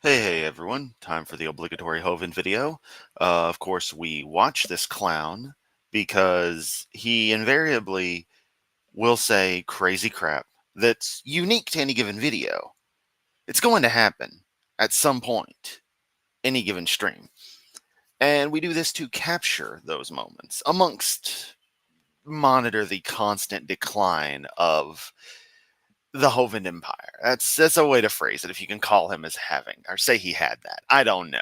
Hey everyone, time for the obligatory Hovind video. Of course, we watch this clown because he invariably will say crazy crap that's unique to any given video. It's going to happen at some point, any given stream. And we do this to capture those moments amongst monitor the constant decline of the Hovind Empire. That's a way to phrase it, if you can call him as having, or say he had that. I don't know.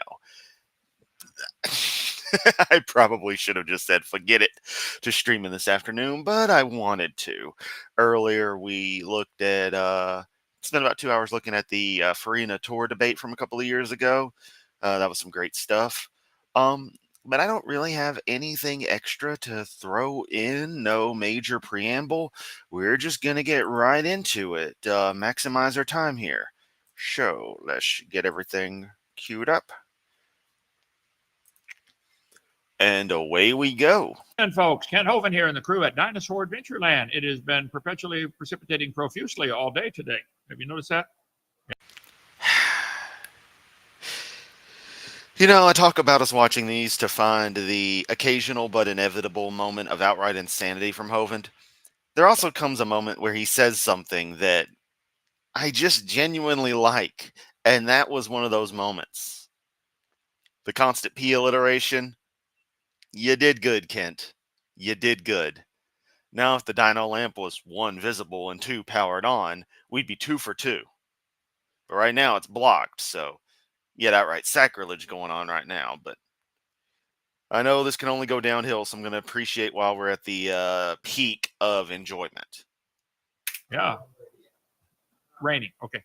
I probably should have just said forget it to streaming this afternoon, but I wanted to. Earlier we looked at spent about 2 hours looking at the Farina Tour debate from a couple of years ago. That was some great stuff. But I don't really have anything extra to throw in, no major preamble. We're just gonna get right into it. Maximize our time here. So let's get everything queued up. And away we go. And folks, Ken Hovind here and the crew at Dinosaur Adventureland. It has been perpetually precipitating profusely all day today. Have you noticed that? You know, I talk about us watching these to find the occasional but inevitable moment of outright insanity from Hovind. There also comes a moment where he says something that I just genuinely like, and that was one of those moments. The constant P alliteration. You did good, Kent. You did good. Now, if the dino lamp was 1 visible and 2 powered on, we'd be 2 for 2. But right now it's blocked, so yet outright sacrilege going on right now. But I know this can only go downhill, so I'm going to appreciate while we're at the peak of enjoyment. Yeah. Raining. Okay.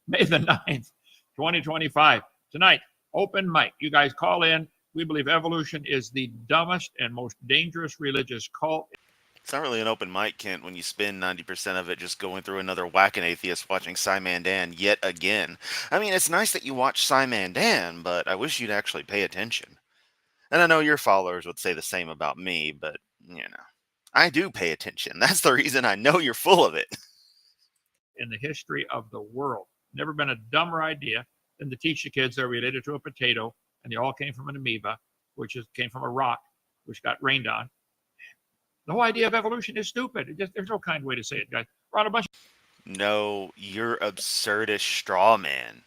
May the 9th, 2025. Tonight, open mic. You guys call in. We believe evolution is the dumbest and most dangerous religious cult. It's not really an open mic, Kent, when you spend 90% of it just going through another whacking atheist watching Simon Dan yet again. I mean, it's nice that you watch Simon Dan, but I wish you'd actually pay attention. And I know your followers would say the same about me, but, you know, I do pay attention. That's the reason I know you're full of it. In the history of the world. Never been a dumber idea than to teach the kids they're related to a potato, and they all came from an amoeba, came from a rock, which got rained on. The whole idea of evolution is stupid. There's no kind way to say it, guys. We're on a bunch. No, your absurdist straw man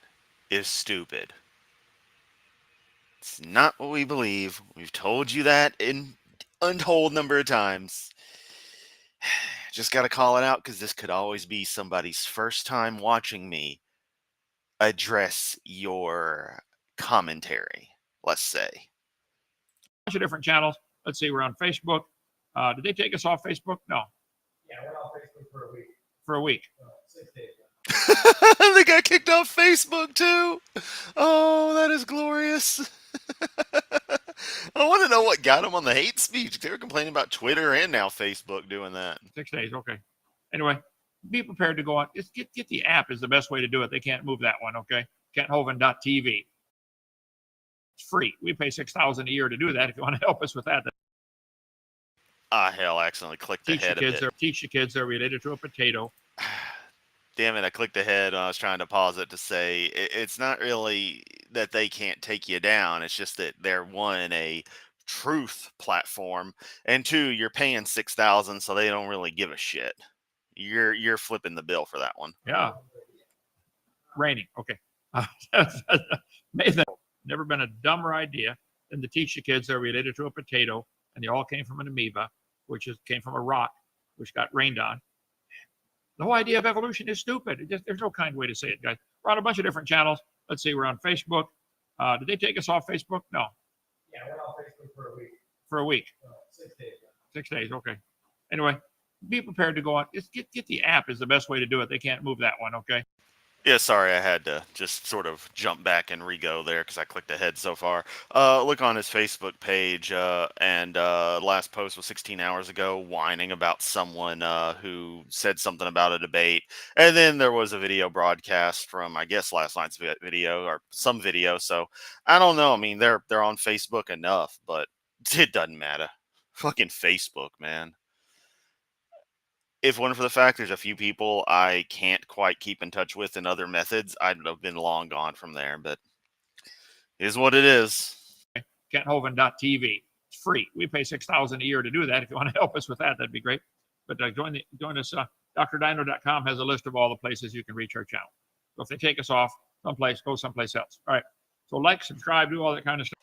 is stupid. It's not what we believe. We've told you that in untold number of times. Just gotta call it out because this could always be somebody's first time watching me address your commentary, let's say. Bunch of different channels. Let's see, we're on Facebook. Did they take us off Facebook? No. Yeah, we're off Facebook for a week. For a week. 6 days. They got kicked off Facebook too. Oh, that is glorious. I want to know what got them on the hate speech. They were complaining about Twitter and now Facebook doing that. 6 days, okay. Anyway, be prepared to go on. Just get the app is the best way to do it. They can't move that one, okay? KentHovind.tv. It's free. We pay $6,000 a year to do that. If you want to help us with that. Ah, hell, I accidentally clicked ahead of it. Teach the kids they're related to a potato. Damn it, I clicked ahead when I was trying to pause it to say it's not really that they can't take you down. It's just that they're, one, a truth platform, and two, you're paying $6,000, so they don't really give a shit. You're flipping the bill for that one. Yeah. Raining. Okay. Never been a dumber idea than to teach the kids they're related to a potato, and they all came from an amoeba, came from a rock, which got rained on. The whole idea of evolution is stupid. There's no kind way to say it, guys. We're on a bunch of different channels. Let's see, we're on Facebook. Did they take us off Facebook? No. Yeah, we're off Facebook for a week. For a week. 6 days. 6 days, okay. Anyway, be prepared to go on. Just get the app is the best way to do it. They can't move that one, okay? Yeah, sorry, I had to just sort of jump back and re-go there because I clicked ahead so far. Look on his Facebook page, and last post was 16 hours ago, whining about someone who said something about a debate. And then there was a video broadcast from, I guess, last night's video, or some video. So, I don't know. I mean, they're on Facebook enough, but it doesn't matter. Fucking Facebook, man. if one for the fact there's a few people I can't quite keep in touch with in other methods, I'd have been long gone from there. But it is what it is. KentHovind.tv. It's free. We pay $6,000 a year to do that. If you want to help us with that, that'd be great. But join us. DrDino.com has a list of all the places you can reach our channel. So if they take us off someplace, go someplace else. All right. So like, subscribe, do all that kind of stuff.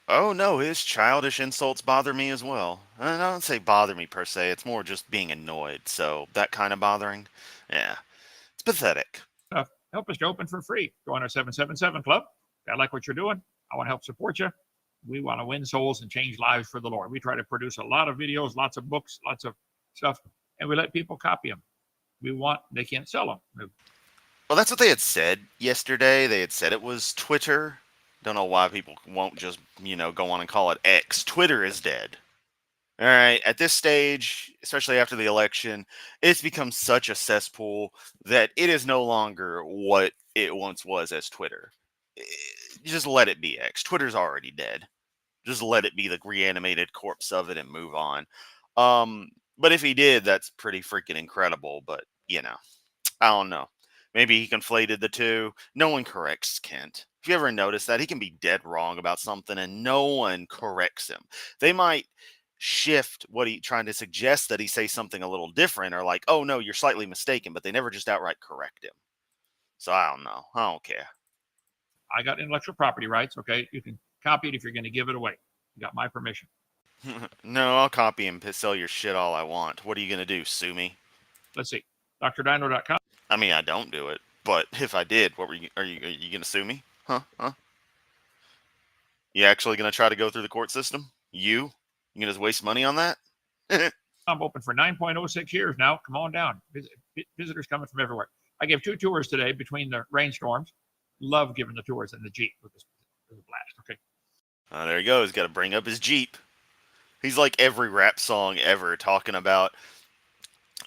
Oh no, his childish insults bother me as well. I don't say bother me per se, it's more just being annoyed. So that kind of bothering, yeah, it's pathetic. Help us to open for free. Join our 777 club. If I like what you're doing, I want to help support you. We want to win souls and change lives for the Lord. We try to produce a lot of videos, lots of books, lots of stuff, and we let people copy them. They can't sell them. Well, that's what they had said yesterday. They had said it was Twitter. Don't know why people won't just, go on and call it X. Twitter is dead. All right, at this stage, especially after the election, it's become such a cesspool that it is no longer what it once was as Twitter. Just let it be X. Twitter's already dead. Just let it be the reanimated corpse of it and move on. But if he did, that's pretty freaking incredible. But, I don't know. Maybe he conflated the two. No one corrects Kent. If you ever notice that, he can be dead wrong about something and no one corrects him. They might shift what he trying to suggest that he say something a little different, or like, oh no, you're slightly mistaken, but they never just outright correct him. So I don't know. I don't care. I got intellectual property rights. Okay, you can copy it if you're going to give it away. You got my permission. No, I'll copy and sell your shit all I want. What are you gonna do? Sue me? Let's see. DrDino.com. I mean, I don't do it, but if I did, what were you? Are you gonna sue me? Huh? You actually gonna try to go through the court system? You gonna just waste money on that? I'm open for 9.06 years now. Come on down. Visitors coming from everywhere. I gave 2 tours today between the rainstorms. Love giving the tours in the Jeep. It was a blast. Okay. There you go. He's got to bring up his Jeep. He's like every rap song ever, talking about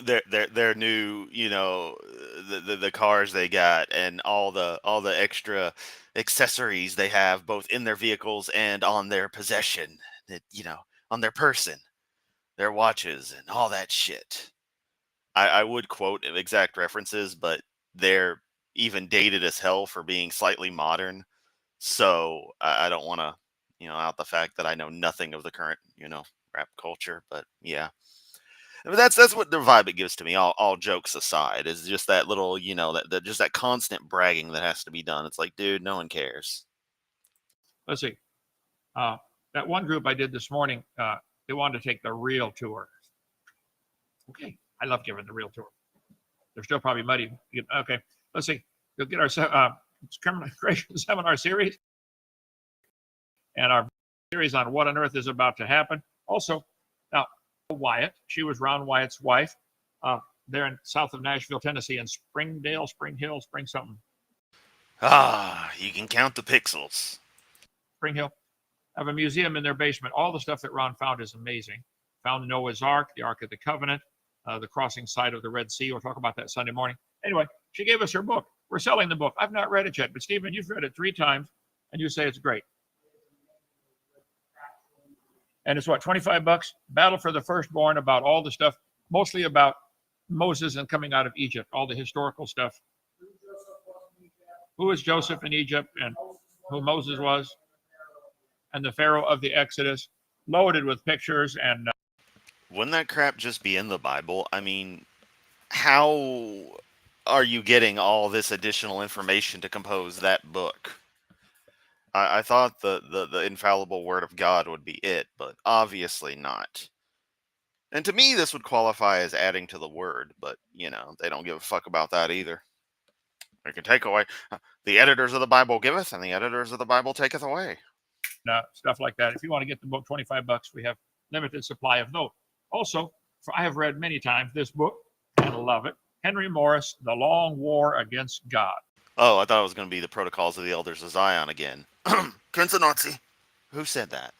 their new, the cars they got and all the extra accessories they have both in their vehicles and on their possession, that on their person, their watches and all that shit. I would quote exact references, but they're even dated as hell for being slightly modern. So I don't want to, out the fact that I know nothing of the current, rap culture. But yeah, I mean, that's what the vibe it gives to me. All jokes aside, is just that little, that just that constant bragging that has to be done. It's like, dude, no one cares. Let's see. That one group I did this morning, they wanted to take the real tour. Okay, I love giving the real tour. They're still probably muddy. Okay, let's see. You'll get our criminal creation seminar series and our series on what on earth is about to happen. Also, now Wyatt, she was Ron Wyatt's wife. They're in south of Nashville, Tennessee, in Spring Hill, Spring something. You can count the pixels. Spring Hill. Have a museum in their basement. All the stuff that Ron found is amazing. Found Noah's Ark, the Ark of the Covenant, the crossing side of the Red Sea. We'll talk about that Sunday morning. Anyway, she gave us her book. We're selling the book. I've not read it yet, but Stephen, you've read it 3 times, and you say it's great. And it's what, $25? Battle for the Firstborn, about all the stuff, mostly about Moses and coming out of Egypt, all the historical stuff. Who was Joseph in Egypt and who Moses was, and the Pharaoh of the Exodus, loaded with pictures. And wouldn't that crap just be in the Bible? I mean, how are you getting all this additional information to compose that book? I thought the infallible word of God would be it, but obviously not. And to me, this would qualify as adding to the word, but, they don't give a fuck about that either. They can take away. The editors of the Bible giveth, and the editors of the Bible taketh away. Stuff like that. If you want to get the book, $25, we have limited supply of those. Also, I have read many times this book, and love it. Henry Morris, The Long War Against God. Oh, I thought it was going to be the Protocols of the Elders of Zion again. Prince of Nazi. Who said that?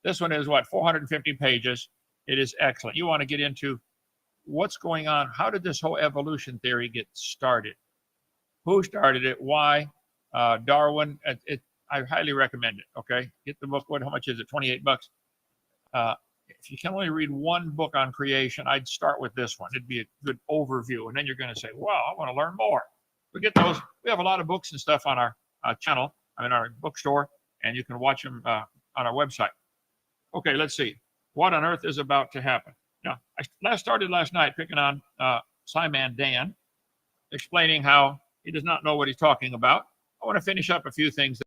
This one is 450 pages. It is excellent. You want to get into what's going on. How did this whole evolution theory get started? Who started it? Why? Darwin. I highly recommend it. Okay, get the book. How much is it? $28. if you can only read one book on creation, I'd start with this one. It'd be a good overview. And then you're going to say, wow, I want to learn more. We get those. We have a lot of books and stuff on our channel, our bookstore, and you can watch them on our website. Okay, let's see. What on earth is about to happen? Now, I started last night picking on Simon Dan, explaining how he does not know what he's talking about. I want to finish up a few things.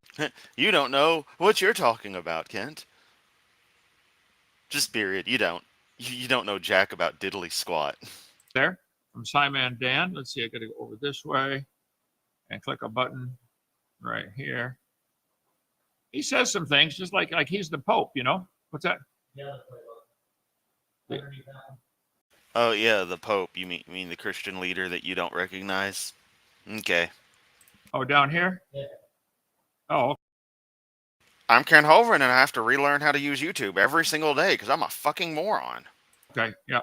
You don't know what you're talking about, Kent. Just period. You don't. You don't know jack about diddly squat. There from Simon Dan. Let's see. I got to go over this way and click a button right here. He says some things just like he's the Pope. You know what's that? Yeah, that's what underneath that one. Oh yeah, the Pope. You mean the Christian leader that you don't recognize? Okay. Oh, down here. Yeah. Oh, I'm Kent Hovind, and I have to relearn how to use YouTube every single day because I'm a fucking moron. okay. Yeah.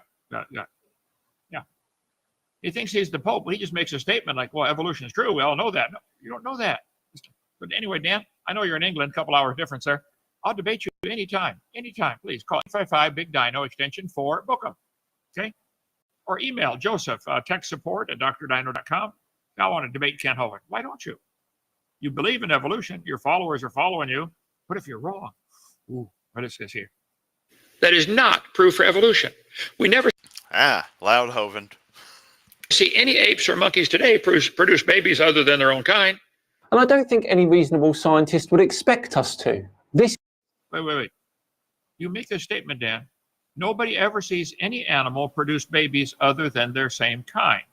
He thinks he's the Pope, but he just makes a statement like, well, evolution is true. We all know that. No, you don't know that. But anyway, Dan, I know you're in England, a couple hours difference there. I'll debate you anytime. Please call 855 Big Dino extension 4 Bookham. Okay? Or email Joseph, tech support at drdino.com. I want to debate Kent Hovind. Why don't you? You believe in evolution. Your followers are following you. What if you're wrong? Ooh, what is this here? That is not proof for evolution. We never Loud Hovind. see any apes or monkeys today produce babies other than their own kind. And I don't think any reasonable scientist would expect us to. This. Wait. You make this statement, Dan. Nobody ever sees any animal produce babies other than their same kind.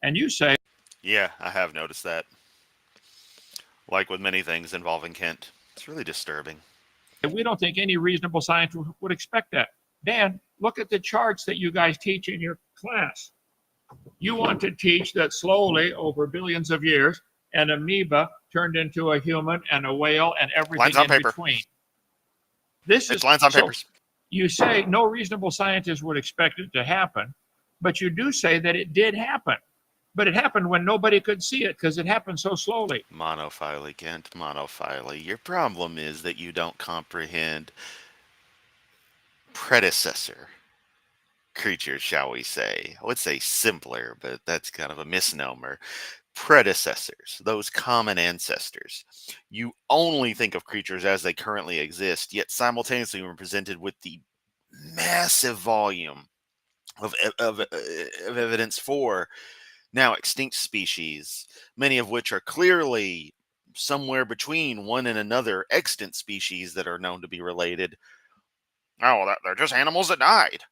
And you say, Yeah, I have noticed that. Like with many things involving Kent. It's really disturbing. we don't think any reasonable scientist would expect that. Dan, look at the charts that you guys teach in your class. You want to teach that slowly over billions of years, an amoeba turned into a human and a whale and everything in between. This is lines on papers. You say no reasonable scientist would expect it to happen, but you do say that it did happen. But it happened when nobody could see it because it happened so slowly. Monophyly, Kent, monophyly. Your problem is that you don't comprehend predecessor creatures, shall we say. I would say simpler, but that's kind of a misnomer. Predecessors, those common ancestors. You only think of creatures as they currently exist, yet simultaneously we're presented with the massive volume of evidence for now extinct species, many of which are clearly somewhere between one and another extant species that are known to be related. Oh, they're just animals that died.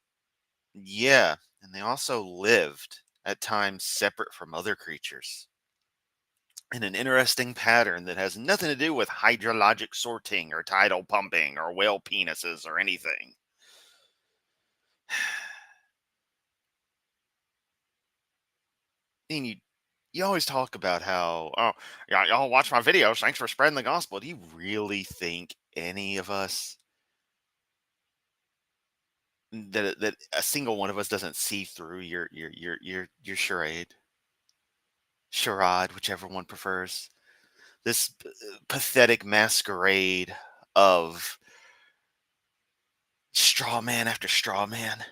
Yeah, and they also lived at times separate from other creatures in an interesting pattern that has nothing to do with hydrologic sorting or tidal pumping or whale penises or anything. And you always talk about how, oh, yeah, y'all watch my videos. Thanks for spreading the gospel. Do you really think any of us, that a single one of us doesn't see through your charade, whichever one prefers, this pathetic masquerade of straw man after straw man?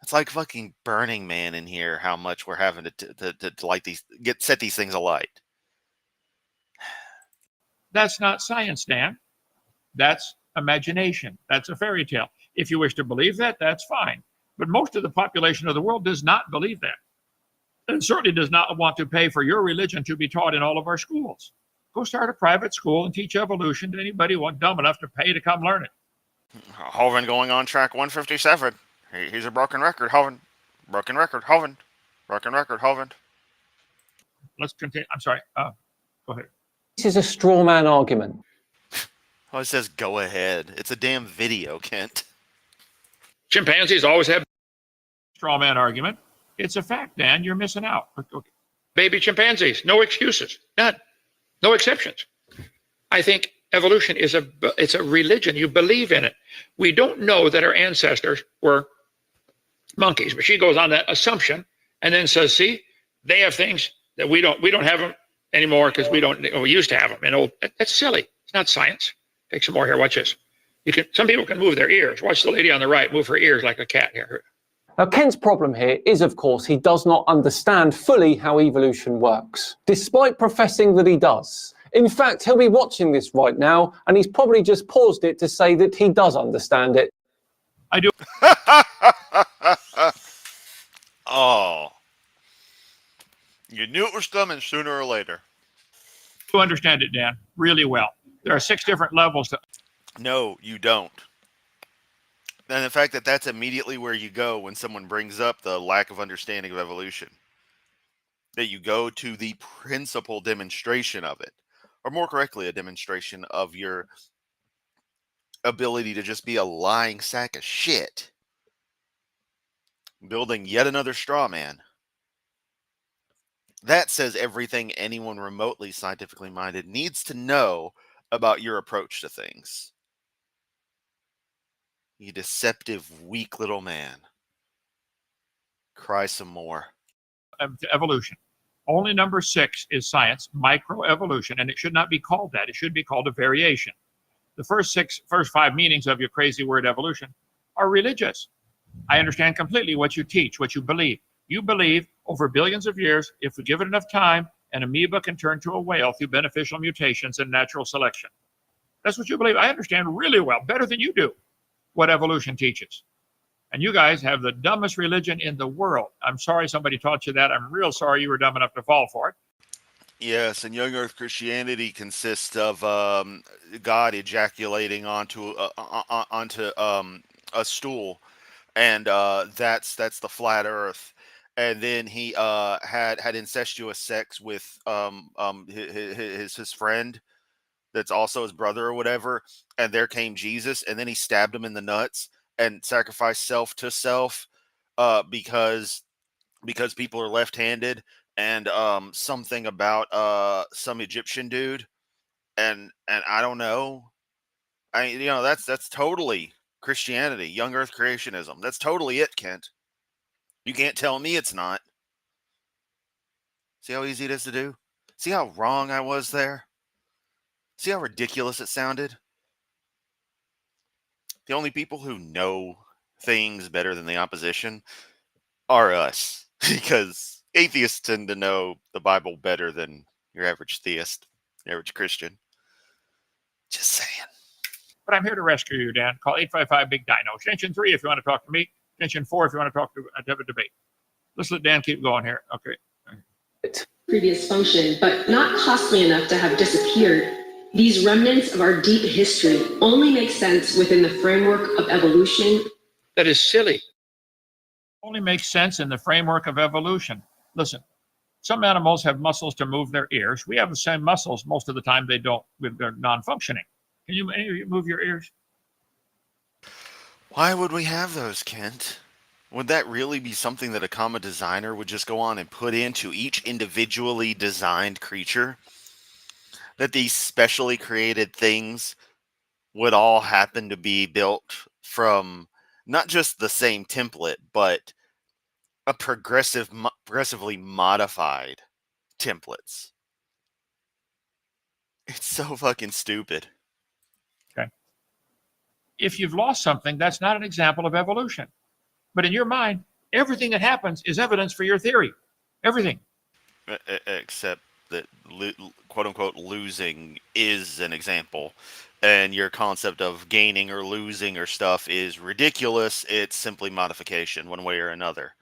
It's like fucking Burning Man in here. How much we're having to light set these things alight. That's not science, Dan. That's imagination. That's a fairy tale. If you wish to believe that, that's fine. But most of the population of the world does not believe that. And certainly does not want to pay for your religion to be taught in all of our schools. Go start a private school and teach evolution to anybody dumb enough to pay to come learn it. Hovind going on track 157. He's a broken record, Hovind. Broken record, Hovind. Broken record, Hovind. Let's continue. I'm sorry. Go ahead. This is a straw man argument. Oh, it says go ahead. It's a damn video, Kent. Chimpanzees always have straw man argument. It's a fact, Dan. You're missing out. Okay. Baby chimpanzees, no excuses, none, no exceptions. I think evolution is it's a religion. You believe in it. We don't know that our ancestors were monkeys, but she goes on that assumption and then says, "See, they have things that we don't. We don't have them anymore because we used to have them." And that's silly. It's not science. Take some more here. Watch this. Some people can move their ears. Watch the lady on the right move her ears like a cat here. Now, Kent's problem here is, of course, he does not understand fully how evolution works, despite professing that he does. In fact, he'll be watching this right now, and he's probably just paused it to say that he does understand it. I do. Oh. You knew it was coming sooner or later. Understand it, Dan, really well. There are 6 different levels. No, you don't. And the fact that that's immediately where you go when someone brings up the lack of understanding of evolution. That you go to the principal demonstration of it. Or more correctly, a demonstration of your ability to just be a lying sack of shit. Building yet another straw man. That says everything anyone remotely scientifically minded needs to know about your approach to things. You deceptive, weak little man. Cry some more. Evolution. Only number 6 is science, microevolution, and it should not be called that. It should be called a variation. The first 5 meanings of your crazy word evolution are religious. I understand completely what you teach, what you believe. You believe over billions of years, if we give it enough time, an amoeba can turn to a whale through beneficial mutations and natural selection. That's what you believe. I understand really well, better than you do, what evolution teaches. And you guys have the dumbest religion in the world. I'm sorry somebody taught you that. I'm real sorry you were dumb enough to fall for it. Yes, and young Earth Christianity consists of God ejaculating onto a stool, and that's the flat Earth. And then he had incestuous sex with his friend, that's also his brother or whatever. And there came Jesus, and then he stabbed him in the nuts and sacrificed self to self, because people are left-handed, and something about some Egyptian dude, and I don't know. That's totally Christianity, young Earth creationism. That's totally it, Kent. You can't tell me it's not. See how easy it is to do? See how wrong I was there? See how ridiculous it sounded? The only people who know things better than the opposition are us, because atheists tend to know the Bible better than your average theist, average Christian. Just saying. But I'm here to rescue you, Dan. Call 855-BIG-DINO. Extension 3 if you want to talk to me. Extension 4 if you want to talk to have a debate. Let's let Dan keep going here. Okay. Previous function, but not costly enough to have disappeared. These remnants of our deep history only make sense within the framework of evolution. That is silly. Only makes sense in the framework of evolution. Listen, some animals have muscles to move their ears. We have the same muscles. Most of the time they don't. They're non-functioning. Can you, any of you move your ears? Why would we have those, Kent? Would that really be something that a common designer would just go on and put into each individually designed creature? That these specially created things would all happen to be built from not just the same template, but a progressively modified templates. It's so fucking stupid. Okay. If you've lost something, that's not an example of evolution. But in your mind, everything that happens is evidence for your theory. Everything. Except that, quote unquote, losing is an example. And your concept of gaining or losing or stuff is ridiculous. It's simply modification, one way or another.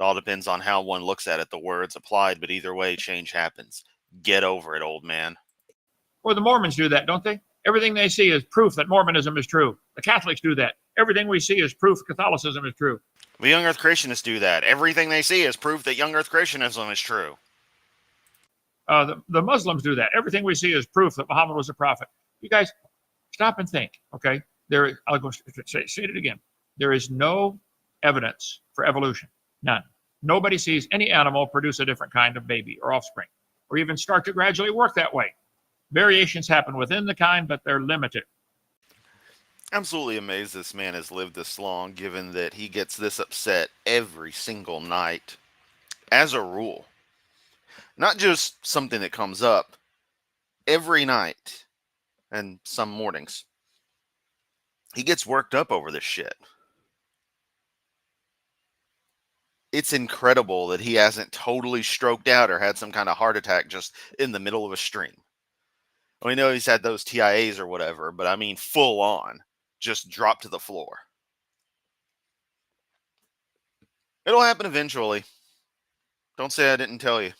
It all depends on how one looks at it, the words applied, but either way, change happens. Get over it, old man. Well, the Mormons do that, don't they? Everything they see is proof that Mormonism is true. The Catholics do that. Everything we see is proof Catholicism is true. The young Earth creationists do that. Everything they see is proof that young Earth creationism is true. The Muslims do that. Everything we see is proof that Muhammad was a prophet. You guys, stop and think, okay? I'll go say it again. There is no evidence for evolution. None. Nobody sees any animal produce a different kind of baby or offspring, or even start to gradually work that way. Variations happen within the kind, but they're limited. Absolutely amazed this man has lived this long, given that he gets this upset every single night, as a rule. Not just something that comes up every night and some mornings. He gets worked up over this shit. It's incredible that he hasn't totally stroked out or had some kind of heart attack just in the middle of a stream. We know he's had those TIAs or whatever, but I mean full on, just dropped to the floor. It'll happen eventually. Don't say I didn't tell you.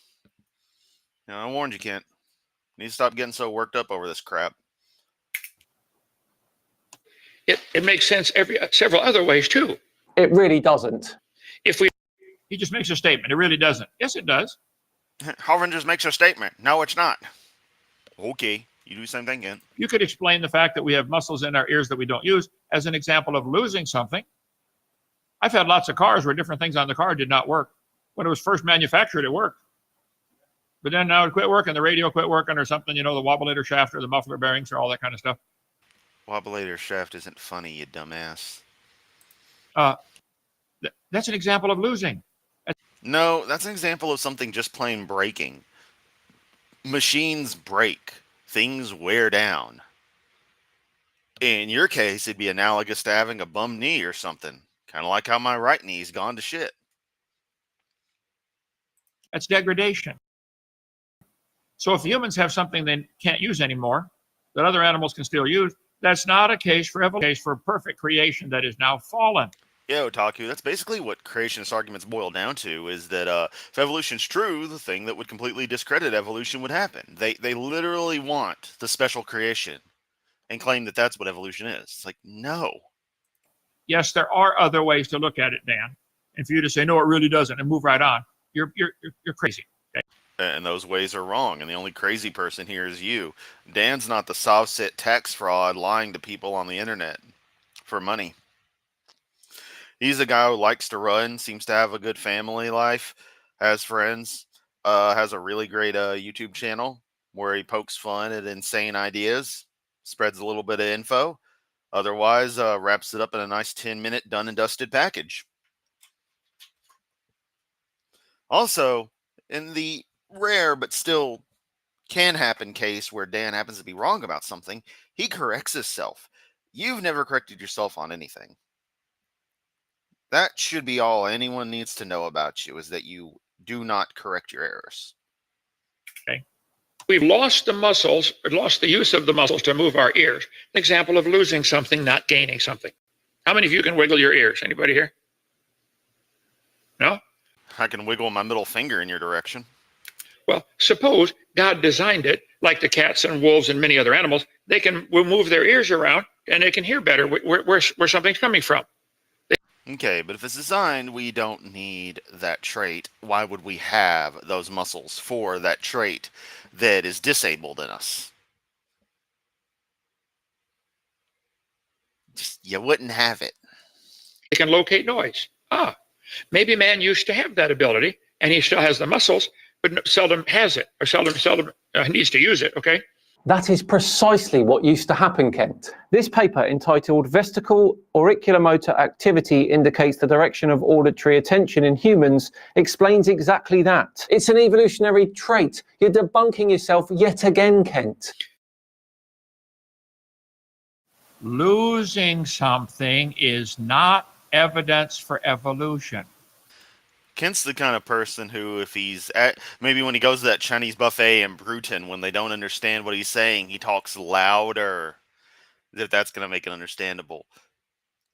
I warned you, Kent. You need to stop getting so worked up over this crap. It makes sense several other ways too. It really doesn't. He just makes a statement. It really doesn't. Yes, it does. Hovind just makes a statement. No, it's not. Okay, you do the same thing, Kent. You could explain the fact that we have muscles in our ears that we don't use as an example of losing something. I've had lots of cars where different things on the car did not work. When it was first manufactured, it worked. But then now it quit working, the radio quit working or something, the wobbleator shaft or the muffler bearings or all that kind of stuff. Wobbleator shaft isn't funny, you dumbass. That's an example of losing. No, that's an example of something just plain breaking. Machines break. Things wear down. In your case, it'd be analogous to having a bum knee or something. Kind of like how my right knee's gone to shit. That's degradation. So if humans have something they can't use anymore that other animals can still use, that's not a case for evolution, case for perfect creation that is now fallen. Yeah, Otaku, that's basically what creationist arguments boil down to, is that if evolution's true, the thing that would completely discredit evolution would happen. They literally want the special creation and claim that that's what evolution is. It's like, no. Yes, there are other ways to look at it, Dan. And for you to say, no, it really doesn't, and move right on, you're crazy. Okay? And those ways are wrong, and the only crazy person here is you. Dan's not the soft-sit tax fraud lying to people on the internet for money. He's a guy who likes to run, seems to have a good family life, has friends, has a really great YouTube channel where he pokes fun at insane ideas, spreads a little bit of info. Otherwise, wraps it up in a nice 10-minute done and dusted package. Also, in the rare but still can happen case where Dan happens to be wrong about something, he corrects himself. You've never corrected yourself on anything. That should be all anyone needs to know about you, is that you do not correct your errors. Okay. We've lost the muscles, or lost the use of the muscles to move our ears. An example of losing something, not gaining something. How many of you can wiggle your ears? Anybody here? No? I can wiggle my middle finger in your direction. Well, suppose God designed it like the cats and wolves and many other animals. They will move their ears around and they can hear better where something's coming from. Okay, but if it's designed, we don't need that trait. Why would we have those muscles for that trait that is disabled in us? Just, you wouldn't have it. They can locate noise. Maybe man used to have that ability and he still has the muscles, but seldom has it or seldom needs to use it, okay? That is precisely what used to happen, Kent. This paper, entitled Vestical Auriculomotor Activity Indicates the Direction of Auditory Attention in Humans, explains exactly that. It's an evolutionary trait. You're debunking yourself yet again, Kent. Losing something is not evidence for evolution. Kent's the kind of person who, if he's at, maybe when he goes to that Chinese buffet in Bruton, when they don't understand what he's saying, he talks louder, if that's going to make it understandable.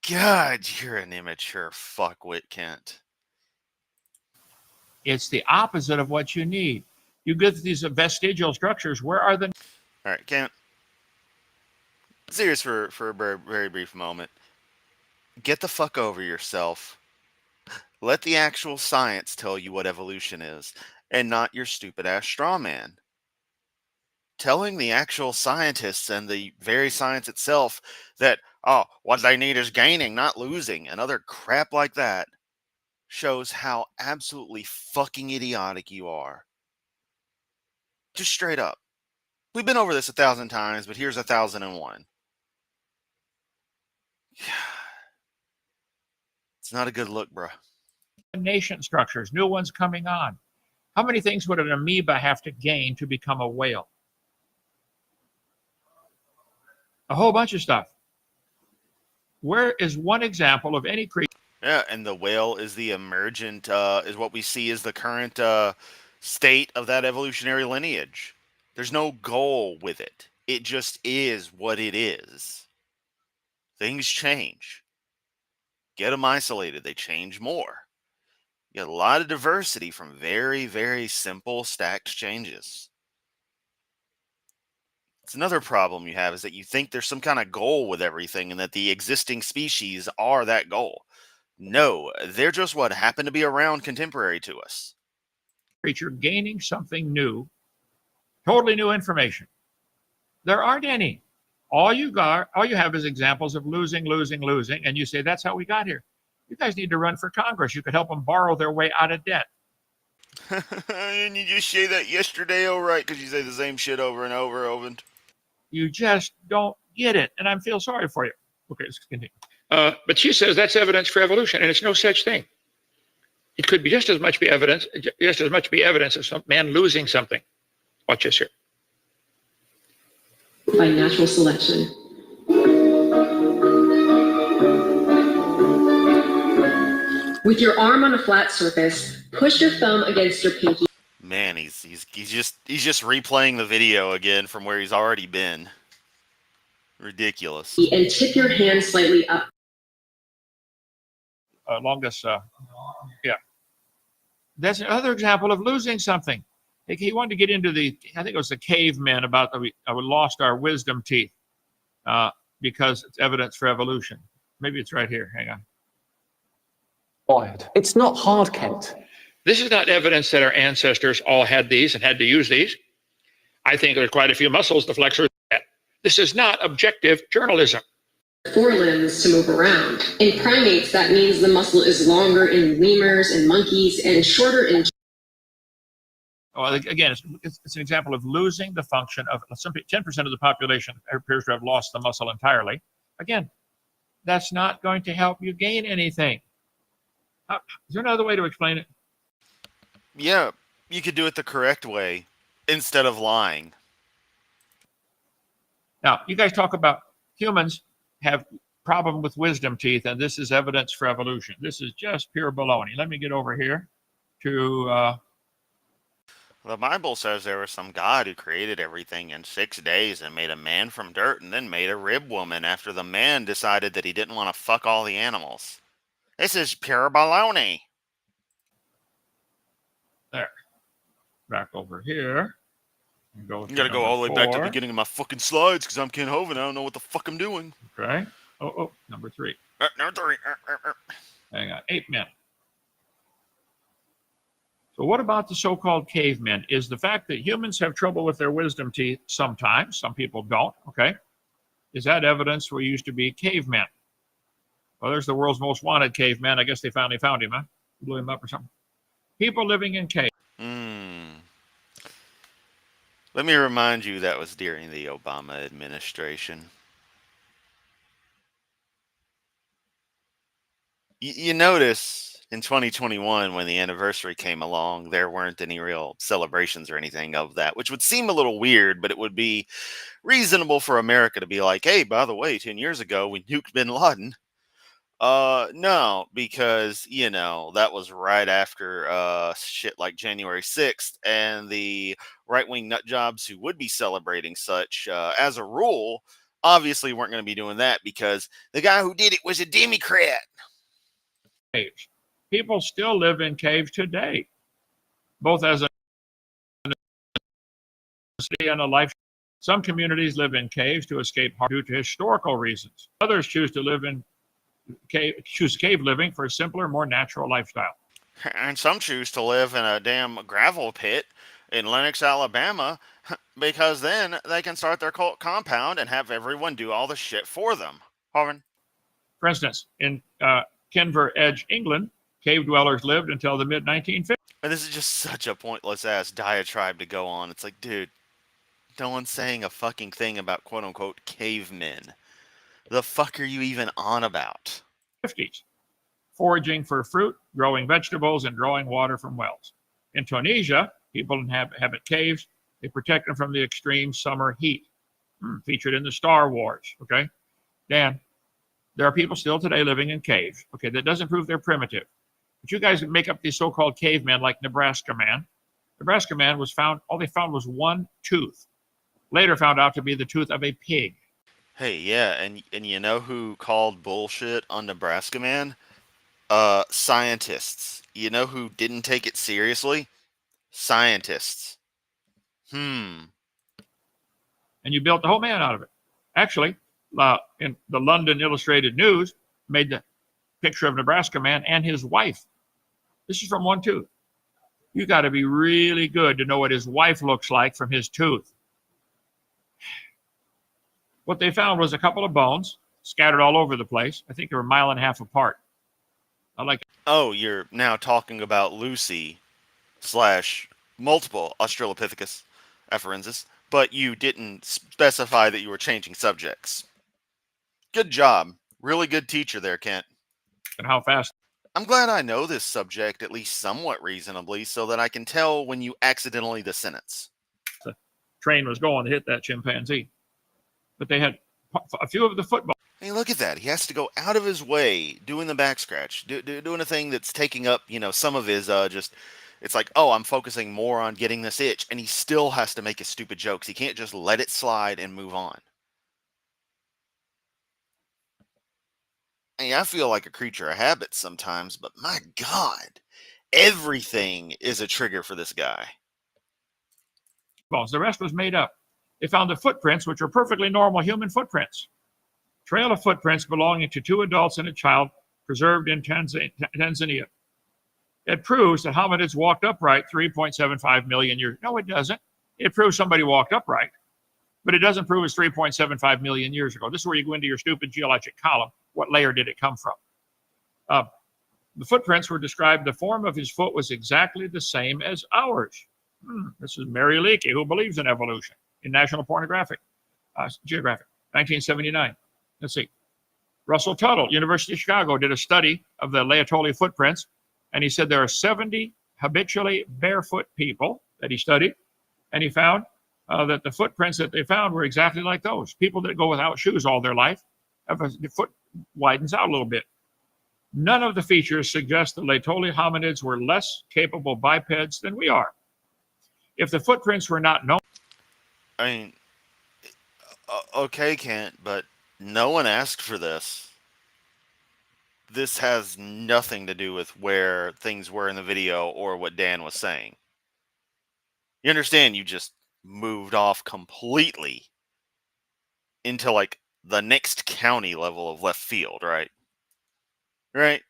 God, you're an immature fuckwit, Kent. It's the opposite of what you need. You get these vestigial structures. Where are the... All right, Kent. Serious for a very, very brief moment. Get the fuck over yourself. Let the actual science tell you what evolution is, and not your stupid ass straw man. Telling the actual scientists and the very science itself that, what they need is gaining, not losing, and other crap like that, shows how absolutely fucking idiotic you are. Just straight up. We've been over this 1,000 times, but here's 1,001. It's not a good look, bruh. Nation structures, new ones coming on. How many things would an amoeba have to gain to become a whale? A whole bunch of stuff. Where is one example of any creature? Yeah, and the whale is the emergent, is what we see as the current state of that evolutionary lineage. There's no goal with it. It just is what it is. Things change. Get them isolated, they change more. You get a lot of diversity from very, very simple stacked changes. It's another problem you have is that you think there's some kind of goal with everything and that the existing species are that goal. No, they're just what happen to be around contemporary to us. Creature gaining something new, totally new information? There aren't any. All you have is examples of losing, and you say that's how we got here. You guys need to run for Congress. You could help them borrow their way out of debt. Didn't you just say that yesterday, oh right? Because you say the same shit over and over, Hovind. You just don't get it, and I feel sorry for you. Okay, let's continue. But she says that's evidence for evolution, and it's no such thing. It could be just as much be evidence of some man losing something. Watch this here. By natural selection. With your arm on a flat surface, push your thumb against your pinky. Man, he's just replaying the video again from where he's already been. Ridiculous. And tip your hand slightly up. Yeah. That's another example of losing something. He wanted to get into I think it was the cavemen about that we lost our wisdom teeth because it's evidence for evolution. Maybe it's right here. Hang on. It's not hard, Kent. This is not evidence that our ancestors all had these and had to use these. I think there's quite a few muscles the flexors had. This is not objective journalism. Forelimbs to move around. In primates, that means the muscle is longer in lemurs and monkeys and shorter in. Well, again, it's an example of losing the function of 10% of the population appears to have lost the muscle entirely. Again, that's not going to help you gain anything. Is there another way to explain it? Yeah, you could do it the correct way instead of lying. Now, you guys talk about humans have problem with wisdom teeth, and this is evidence for evolution. This is just pure baloney. Let me get over here to... The Bible says there was some God who created everything in 6 days and made a man from dirt and then made a rib woman after the man decided that he didn't want to fuck all the animals. This is pure baloney. There. Back over here. You gotta go all the way back to the beginning of my fucking slides because I'm Ken Hovind. I don't know what the fuck I'm doing. Okay. Oh, number 3. Number 3. Hang on. 8 men. So what about the so-called cavemen? Is the fact that humans have trouble with their wisdom teeth sometimes, some people don't, okay? Is that evidence we used to be cavemen? Well, there's the world's most wanted caveman. I guess they finally found him, huh? Blew him up or something. People living in caves. Let me remind you that was during the Obama administration. You notice in 2021, when the anniversary came along, there weren't any real celebrations or anything of that, which would seem a little weird, but it would be reasonable for America to be like, hey, by the way, 10 years ago, we nuked bin Laden. No, because, you know, that was right after shit like January 6th, and the right-wing nutjobs who would be celebrating such, as a rule, obviously weren't going to be doing that because the guy who did it was a Democrat. Caves. People still live in caves today, both as a city and a life. Some communities live in caves to escape harm due to historical reasons. Others choose to live in cave living for a simpler, more natural lifestyle. And some choose to live in a damn gravel pit in Lenox, Alabama, because then they can start their cult compound and have everyone do all the shit for them. Hovind? For instance, in Kenver Edge, England, cave dwellers lived until the mid-1950s. And this is just such a pointless ass diatribe to go on. It's like, dude, no one's saying a fucking thing about quote unquote cavemen. The fuck are you even on about? 50s, foraging for fruit, growing vegetables, and drawing water from wells. In Tunisia, people inhabit caves. They protect them from the extreme summer heat. Featured in the Star Wars. Okay, Dan, There are people still today living in caves. Okay, that doesn't prove they're primitive. But you guys make up these so-called cavemen like Nebraska Man. Nebraska Man was found, all they found was one tooth. Later found out to be the tooth of a pig. Hey, yeah, and you know who called bullshit on Nebraska Man? Scientists. You know who didn't take it seriously? Scientists. And you built the whole man out of it. Actually, in the London Illustrated News made the picture of Nebraska Man and his wife. This is from one tooth. You got to be really good to know what his wife looks like from his tooth. What they found was a couple of bones scattered all over the place. I think they were 1.5 miles apart. Oh, you're now talking about Lucy / multiple Australopithecus afarensis, but you didn't specify that you were changing subjects. Good job. Really good teacher there, Kent. And how fast. I'm glad I know this subject at least somewhat reasonably so that I can tell when you accidentally the sentence. The train was going to hit that chimpanzee. But they had a few of the football. Hey, look at that. He has to go out of his way doing the back scratch, doing a thing that's taking up, some of his it's like, oh, I'm focusing more on getting this itch, and he still has to make his stupid jokes. He can't just let it slide and move on. Hey, I feel like a creature of habit sometimes, but my God, everything is a trigger for this guy. The rest was made up. They found the footprints, which are perfectly normal human footprints. Trail of footprints belonging to 2 adults and a child preserved in Tanzania. It proves that hominids walked upright 3.75 million years. No, it doesn't. It proves somebody walked upright, but it doesn't prove it's 3.75 million years ago. This is where you go into your stupid geologic column. What layer did it come from? The footprints were described. The form of his foot was exactly the same as ours. This is Mary Leakey, who believes in evolution, in National Geographic, 1979. Let's see. Russell Tuttle, University of Chicago, did a study of the Laetoli footprints, and he said there are 70 habitually barefoot people that he studied, and he found that the footprints that they found were exactly like those. People that go without shoes all their life, the foot widens out a little bit. None of the features suggest the Laetoli hominids were less capable bipeds than we are. If the footprints were not known... I mean, okay, Kent, but no one asked for this. This has nothing to do with where things were in the video or what Dan was saying. You understand, you just moved off completely into like the next county level of left field, right? Right?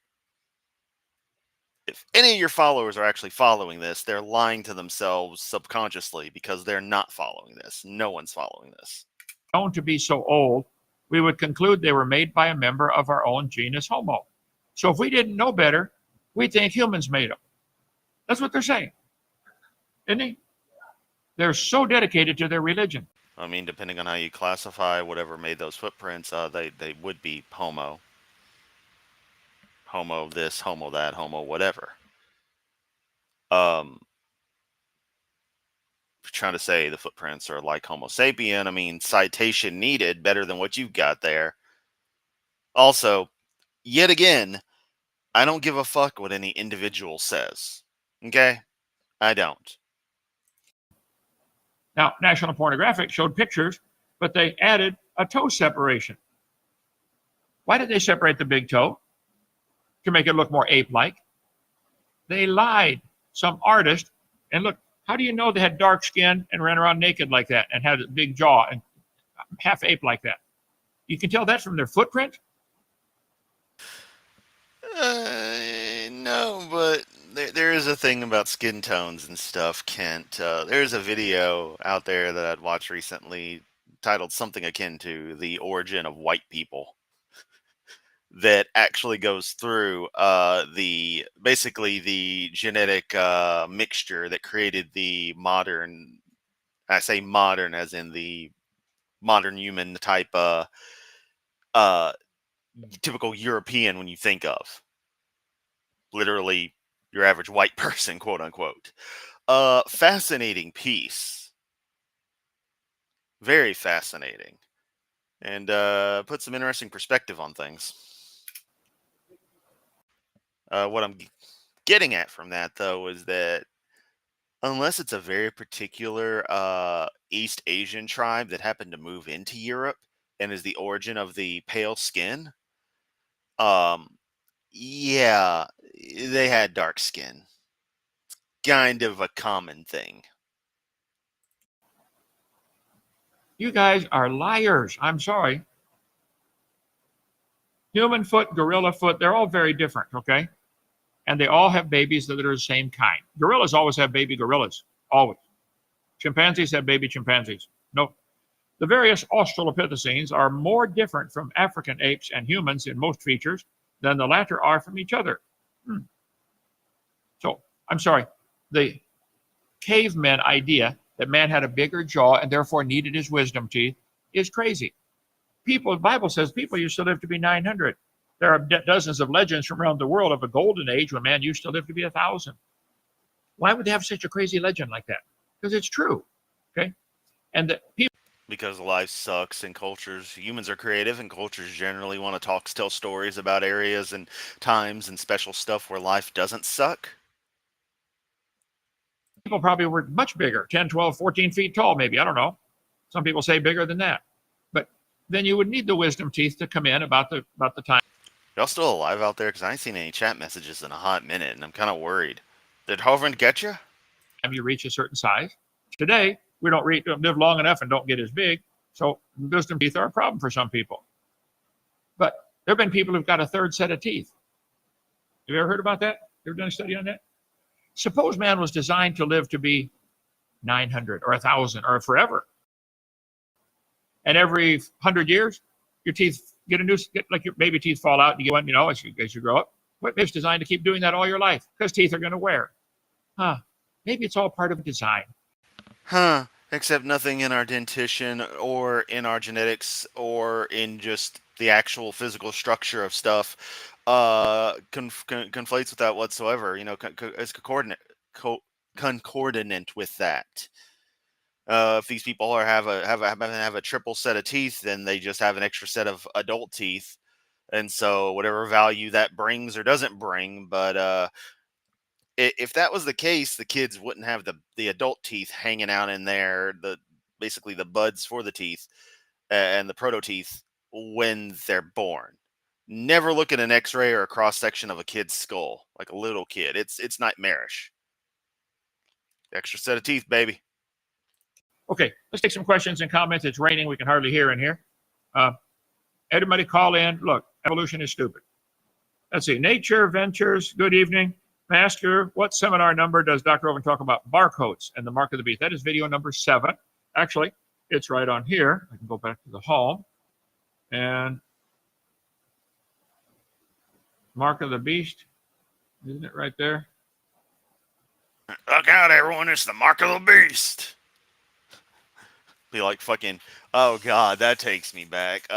If any of your followers are actually following this, they're lying to themselves subconsciously because they're not following this. No one's following this. Known to be so old, we would conclude they were made by a member of our own genus Homo. So if we didn't know better, we'd think humans made them. That's what they're saying, isn't he? They're so dedicated to their religion. I mean, depending on how you classify whatever made those footprints, they would be Homo. Homo this, Homo that, Homo whatever. Trying to say the footprints are like Homo sapien. I mean, citation needed, better than what you've got there. Also, yet again, I don't give a fuck what any individual says. Okay? I don't. Now, National Pornographic showed pictures, but they added a toe separation. Why did they separate the big toe? To make it look more ape-like. They lied. Some artist, and look, how do you know they had dark skin and ran around naked like that and had a big jaw and half ape like that? You can tell that from their footprint? No, but there is a thing about skin tones and stuff, Kent. There's a video out there that I'd watched recently titled something akin to The Origin of White People that actually goes through basically the genetic mixture that created the modern, I say modern as in the modern human type typical European when you think of literally your average white person, quote unquote. Fascinating piece. Very fascinating. and put some interesting perspective on things. What I'm getting at from that, though, is that unless it's a very particular East Asian tribe that happened to move into Europe and is the origin of the pale skin, um, yeah, they had dark skin. Kind of a common thing. You guys are liars. I'm sorry. Human foot, gorilla foot, they're all very different, okay? And they all have babies that are the same kind. Gorillas always have baby gorillas, always. Chimpanzees have baby chimpanzees. No. The various Australopithecines are more different from African apes and humans in most features than the latter are from each other. So, I'm sorry, the caveman idea that man had a bigger jaw and therefore needed his wisdom teeth is crazy. People, the Bible says people used to live to be 900. There are dozens of legends from around the world of a golden age when man used to live to be 1,000. Why would they have such a crazy legend like that? Because it's true, okay? And the people. Because life sucks and humans are creative, and cultures generally want to tell stories about areas and times and special stuff where life doesn't suck. People probably were much bigger, 10, 12, 14 feet tall, maybe. I don't know. Some people say bigger than that. But then you would need the wisdom teeth to come in about the time. Y'all still alive out there? Because I ain't seen any chat messages in a hot minute, and I'm kind of worried. Did Hovind get you? You reach a certain size. Today, we don't live long enough and don't get as big. So wisdom teeth are a problem for some people. But there have been people who've got a third set of teeth. Have you ever heard about that? You ever done a study on that? Suppose man was designed to live to be 900 or 1,000 or forever. And every 100 years, your teeth get like your baby teeth fall out and you get one, as you grow up. But it's designed to keep doing that all your life because teeth are going to wear. Maybe it's all part of design. Except nothing in our dentition or in our genetics or in just the actual physical structure of stuff conflates with that whatsoever. It's concordant with that. If these people have a triple set of teeth, then they just have an extra set of adult teeth, and so whatever value that brings or doesn't bring. But if that was the case, the kids wouldn't have the adult teeth hanging out in there, basically the buds for the teeth and the proto teeth when they're born. Never look at an X-ray or a cross section of a kid's skull, like a little kid. It's nightmarish. Extra set of teeth, baby. Okay, let's take some questions and comments. It's raining. We can hardly hear in here. Everybody call in. Look, evolution is stupid. Let's see. Nature Ventures, good evening. Master, what seminar number does Dr. Hovind talk about barcodes and the mark of the beast? That is video number 7. Actually, it's right on here. I can go back to the home. And mark of the beast. Isn't it right there? Look out, everyone. It's the mark of the beast. Be like fucking, oh God, that takes me back.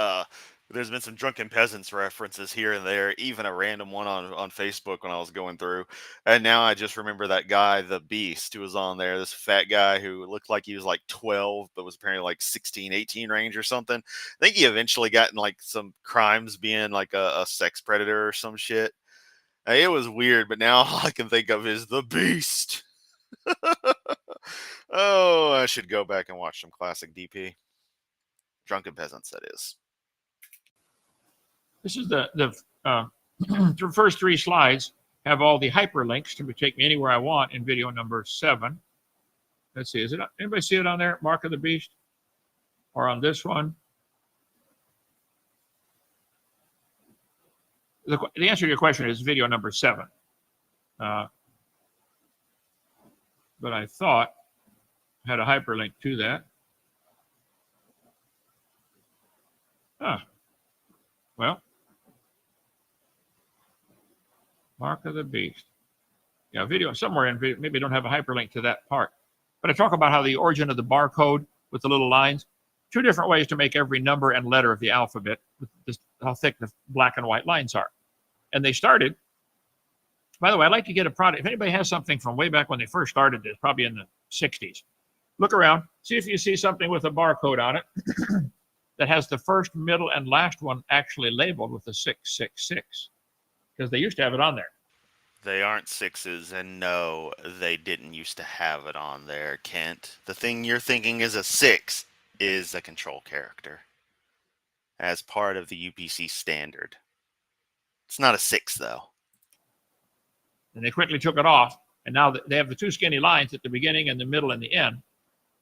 There's been some drunken peasants references here and there, even a random one on Facebook when I was going through. And now I just remember that guy, the Beast, who was on there, this fat guy who looked like he was like 12, but was apparently like 16, 18 range or something. I think he eventually got in like some crimes being like a sex predator or some shit. It was weird, but now all I can think of is the Beast. Oh, I should go back and watch some classic DP. Drunken peasants, that is. This is the first 3 slides have all the hyperlinks to take me anywhere I want in video number 7. Let's see, anybody see it on there? Mark of the Beast? Or on this one? The answer to your question is video number 7. But I thought I had a hyperlink to that. Well, Mark of the Beast. Yeah, video somewhere in video. Maybe I don't have a hyperlink to that part. But I talk about how the origin of the barcode with the little lines. 2 different ways to make every number and letter of the alphabet, with just how thick the black and white lines are. And they started, by the way, I'd like to get a product. If anybody has something from way back when they first started this, probably in the 60s, look around, see if you see something with a barcode on it. that has the first, middle, and last one actually labeled with a 666, because they used to have it on there. They aren't sixes, and no, they didn't used to have it on there, Kent. The thing you're thinking is a 6 is a control character as part of the UPC standard. It's not a 6, though. And they quickly took it off, and now they have the two skinny lines at the beginning and the middle and the end,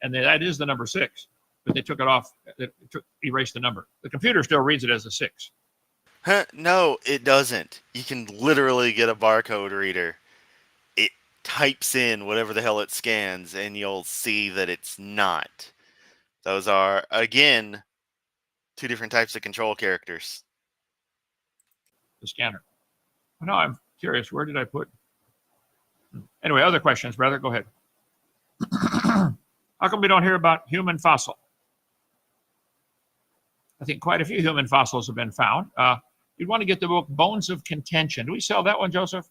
and that is the number 6, but they took it off, erased the number. The computer still reads it as a 6. No, it doesn't. You can literally get a barcode reader. It types in whatever the hell it scans, and you'll see that it's not. Those are, again, two different types of control characters. The scanner. Now I'm curious, where did I put? Anyway, other questions, brother, go ahead. How come we don't hear about human fossil? I think quite a few human fossils have been found. You'd want to get the book Bones of Contention. Do we sell that one, Joseph?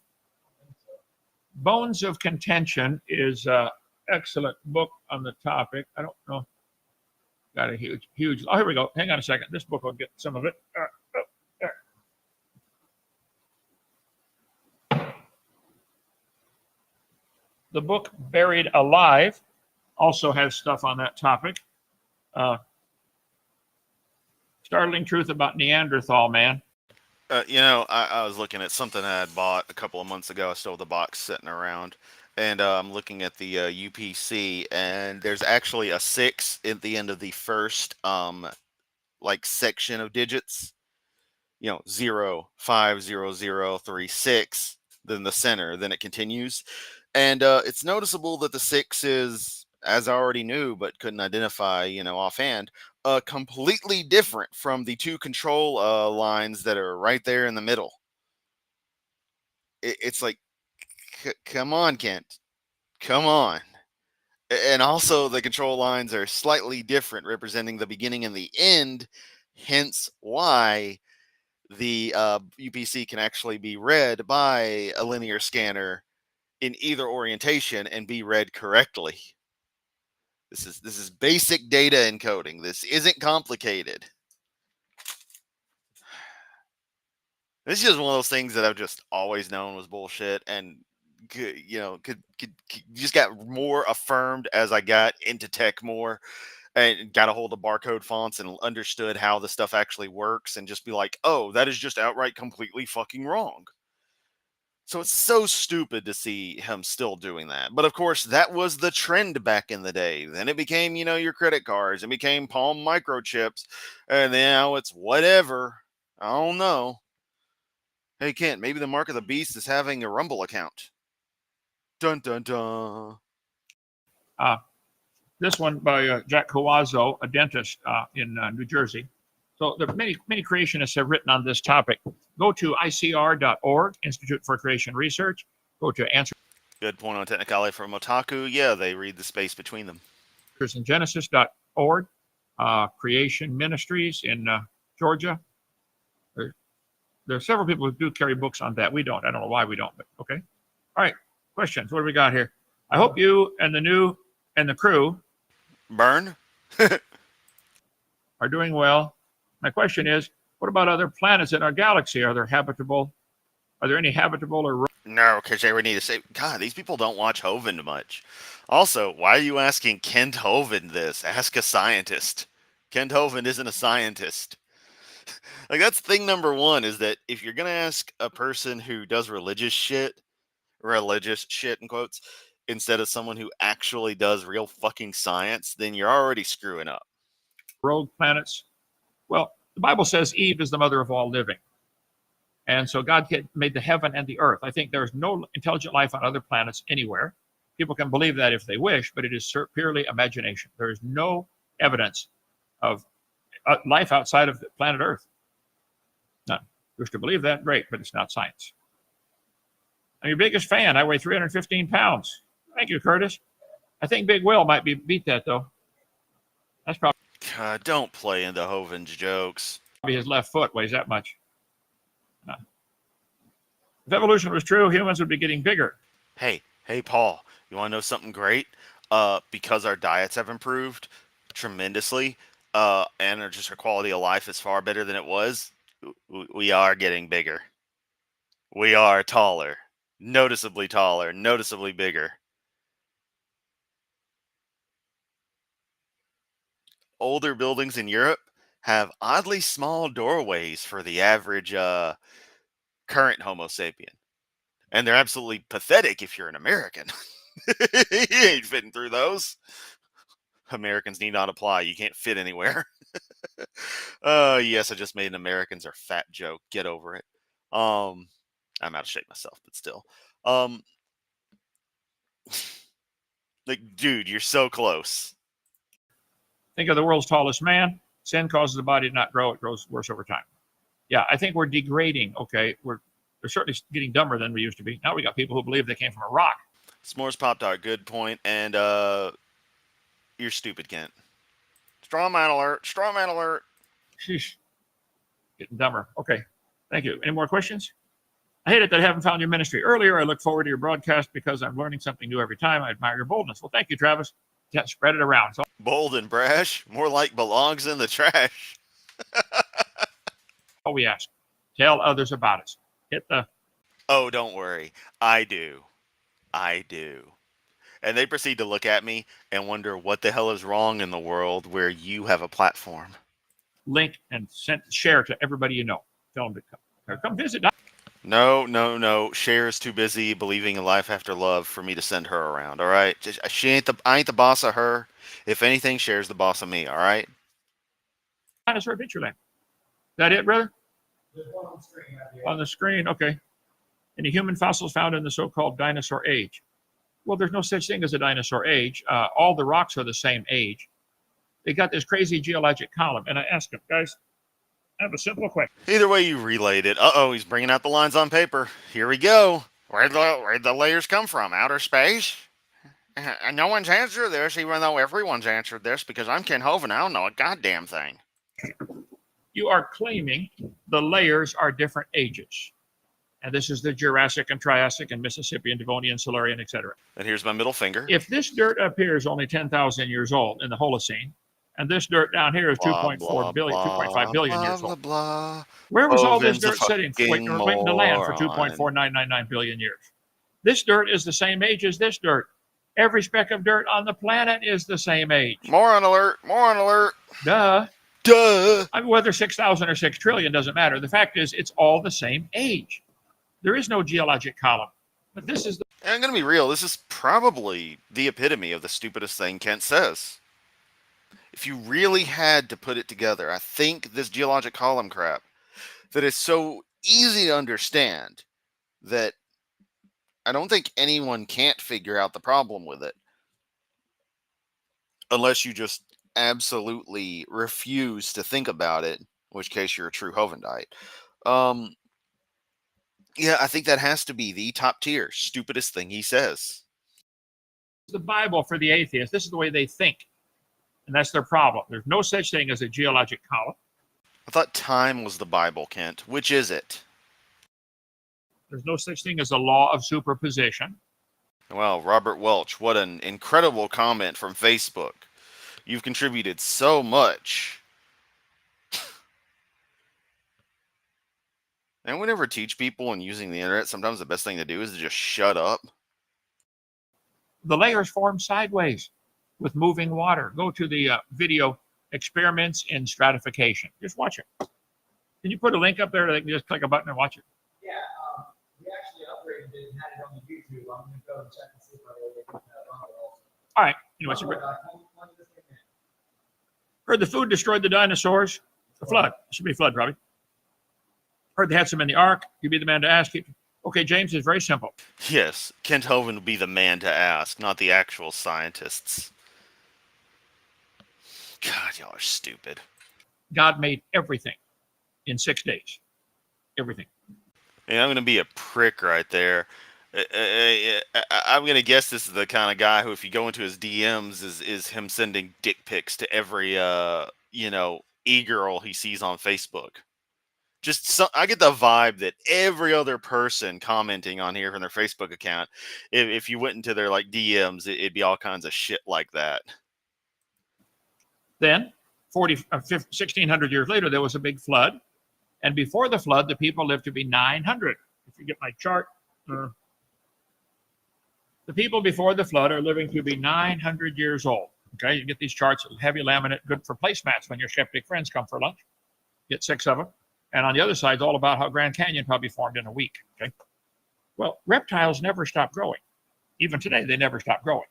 Bones of Contention is an excellent book on the topic. I don't know. Got a huge. Oh, here we go. Hang on a second. This book will get some of it. The book Buried Alive also has stuff on that topic. Startling Truth About Neanderthal Man. I was looking at something I had bought a couple of months ago. I still have the box sitting around, and I'm looking at the UPC, and there's actually a 6 at the end of the first section of digits. 0, 5, 0, 0, 3, 6. Then the center. Then it continues, and it's noticeable that the 6 is, as I already knew but couldn't identify, offhand, completely different from the two control lines that are right there in the middle. It's like, come on, Kent. Come on. And also the control lines are slightly different, representing the beginning and the end, hence why the UPC can actually be read by a linear scanner in either orientation and be read correctly. This is basic data encoding. This isn't complicated. This is just one of those things that I've just always known was bullshit, and could just got more affirmed as I got into tech more and got a hold of barcode fonts and understood how the stuff actually works, and just be like, oh, that is just outright completely fucking wrong. So it's so stupid to see him still doing that. But of course, that was the trend back in the day. Then it became, your credit cards. It became Palm microchips. And now it's whatever. I don't know. Hey, Kent, maybe the Mark of the Beast is having a Rumble account. Dun, dun, dun. This one by Jack Cawazzo, a dentist in New Jersey. So there many creationists have written on this topic. Go to ICR.org, Institute for Creation Research. Go to Answers Good point on technicality from Otaku. Yeah, they read the space between them. in Genesis.org, Creation Ministries in Georgia. There are several people who do carry books on that. We don't. I don't know why we don't, but okay. All right, questions. What do we got here? I hope you and the crew Burn? are doing well. My question is, what about other planets in our galaxy? Are there any habitable or... No, because they would need to say, God, these people don't watch Hovind much. Also, why are you asking Kent Hovind this? Ask a scientist. Kent Hovind isn't a scientist. That's thing number one, is that if you're going to ask a person who does religious shit in quotes, instead of someone who actually does real fucking science, then you're already screwing up. rogue planets? Well, the Bible says Eve is the mother of all living. And so God made the heaven and the earth. I think there's no intelligent life on other planets anywhere. People can believe that if they wish, but it is purely imagination. There is no evidence of life outside of planet Earth. None. You wish to believe that? Great, but it's not science. I'm your biggest fan. I weigh 315 pounds. Thank you, Curtis. I think Big Will might beat that, though. That's probably... God, don't play into Hovind's jokes. His left foot weighs that much. No. If evolution was true, humans would be getting bigger. Hey, Paul, you want to know something great? Because our diets have improved tremendously, and just our quality of life is far better than it was, we are getting bigger. We are taller, noticeably bigger. Older buildings in Europe have oddly small doorways for the average current Homo sapien. And they're absolutely pathetic if you're an American. You ain't fitting through those. Americans need not apply. You can't fit anywhere. Yes, I just made an Americans are fat joke. Get over it. I'm out of shape myself, but still. Like, dude, you're so close. Think of the world's tallest man. Sin causes the body to not grow. It grows worse over time. Yeah, I think we're degrading. Okay, we're certainly getting dumber than we used to be. Now we got people who believe they came from a rock. S'mores Pop-Tart, good point. And you're stupid, Kent. Straw man alert. Straw man alert. Sheesh. Getting dumber. Okay, thank you. Any more questions? I hate it that I haven't found your ministry earlier. I look forward to your broadcast because I'm learning something new every time. I admire your boldness. Well, thank you, Travis. Yeah, spread it around. So Bold and brash. More like belongs in the trash. all we ask. Tell others about us. Hit the... Oh, don't worry. I do. And they proceed to look at me and wonder what the hell is wrong in the world where you have a platform. link and share to everybody you know. Tell them to come visit. No. Cher is too busy believing in life after love for me to send her around. All right, I ain't the boss of her. If anything, Cher's the boss of me. All right. Dinosaur Adventureland. Is that it, brother? There's one on the screen right here. On the screen, okay. Any human fossils found in the so-called dinosaur age? Well, there's no such thing as a dinosaur age. All the rocks are the same age. They got this crazy geologic column, and I asked them, guys, I have a simple question. Either way you relayed it. Uh-oh, he's bringing out the lines on paper. Here we go. Where'd the layers come from? Outer space? And no one's answered this, even though everyone's answered this, because I'm Ken Hovind. I don't know a goddamn thing. You are claiming the layers are different ages. And this is the Jurassic and Triassic and Mississippian, Devonian, Silurian, etc. And here's my middle finger. If this dirt up here is only 10,000 years old in the Holocene, and this dirt down here is 2.4 billion, 2.5 billion years old. Where was all this dirt sitting waiting to land for 2.4999 billion years? This dirt is the same age as this dirt. Every speck of dirt on the planet is the same age. Moron alert. Moron alert. Duh. Duh. I mean, whether 6,000 or 6 trillion doesn't matter. The fact is, it's all the same age. There is no geologic column. But this is the... And I'm going to be real. This is probably the epitome of the stupidest thing Kent says. If you really had to put it together, I think this geologic column crap that is so easy to understand that I don't think anyone can't figure out the problem with it. Unless you just absolutely refuse to think about it, in which case you're a true Hovindite. Yeah, I think that has to be the top tier, stupidest thing he says. The Bible for the atheist. This is the way they think. And that's their problem. There's no such thing as a geologic column. I thought time was the Bible, Kent. Which is it? There's no such thing as a law of superposition. Well, Robert Welch, what an incredible comment from Facebook. You've contributed so much. And we never teach people in using the internet, sometimes the best thing to do is to just shut up. The layers form sideways with moving water. Go to the video experiments in stratification. Just watch it. Can you put a link up there? They can just click a button and watch it. Yeah, we actually upgraded it and had it on the YouTube. I'm going to go and check and see if I can run it also. All right. Anyway, heard the food destroyed the dinosaurs. The flood. It should be a flood, probably. Heard they had some in the ark. You'd be the man to ask. Okay, James, it's very simple. Yes, Kent Hovind would be the man to ask, not the actual scientists. God, y'all are stupid. God made everything in 6 days. Everything. And I'm going to be a prick right there. I'm going to guess this is the kind of guy who, if you go into his DMs, is him sending dick pics to every, e-girl he sees on Facebook. I get the vibe that every other person commenting on here from their Facebook account, if you went into their DMs, it'd be all kinds of shit like that. Then, 1,600 years later, there was a big flood. And before the flood, the people lived to be 900. If you get my chart, the people before the flood are living to be 900 years old. Okay, you get these charts, heavy laminate, good for placemats when your skeptic friends come for lunch. Get 6 of them. And on the other side is all about how Grand Canyon probably formed in a week. Okay. Well, reptiles never stop growing. Even today, they never stop growing.